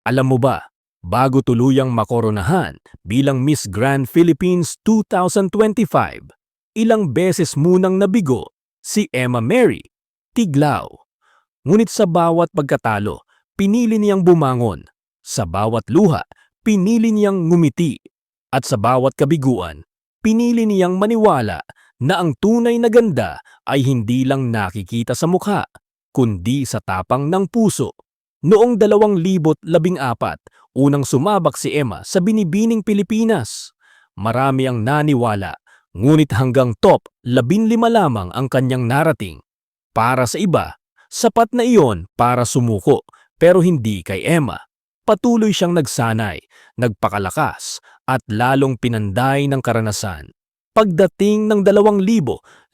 Alam mo ba, bago tuluyang makoronahan bilang Miss Grand Philippines 2025, ilang beses munang nabigo si Emma Mary Tiglao. Ngunit sa bawat pagkatalo, pinili niyang bumangon. Sa bawat luha, pinili niyang ngumiti. At sa bawat kabiguan, pinili niyang maniwala na ang tunay na ganda ay hindi lang nakikita sa mukha, kundi sa tapang ng puso. Noong 2014, unang sumabak si Emma sa Binibining Pilipinas. Marami ang naniwala, ngunit hanggang top 15 lamang ang kanyang narating. Para sa iba, sapat na iyon para sumuko, pero hindi kay Emma. Patuloy siyang nagsanay, nagpakalakas, at lalong pinanday ng karanasan. Pagdating ng 2019,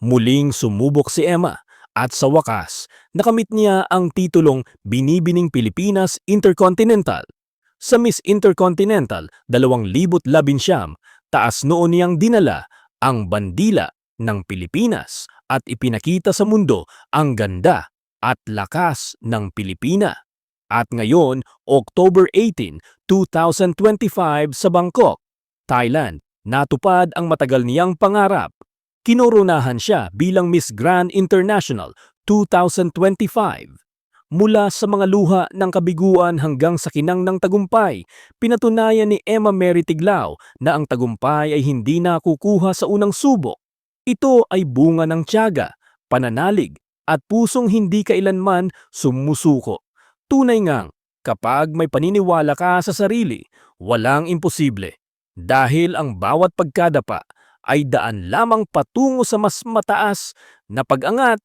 muling sumubok si Emma at sa wakas, nakamit niya ang titulong Binibining Pilipinas Intercontinental. Sa Miss Intercontinental 2019, taas noon niyang dinala ang bandila ng Pilipinas at ipinakita sa mundo ang ganda at lakas ng Pilipina. At ngayon, October 18, 2025 sa Bangkok, Thailand, natupad ang matagal niyang pangarap. Kinoronahan siya bilang Miss Grand International 2025. Mula sa mga luha ng kabiguan hanggang sa kinang ng tagumpay, pinatunayan ni Emma Mary Tiglao na ang tagumpay ay hindi nakukuha sa unang subok. Ito ay bunga ng tiyaga, pananalig, at pusong hindi kailanman sumusuko. Tunay ngang, kapag may paniniwala ka sa sarili, walang imposible. Dahil ang bawat pagkadapa ay daan lamang patungo sa mas mataas na pag-angat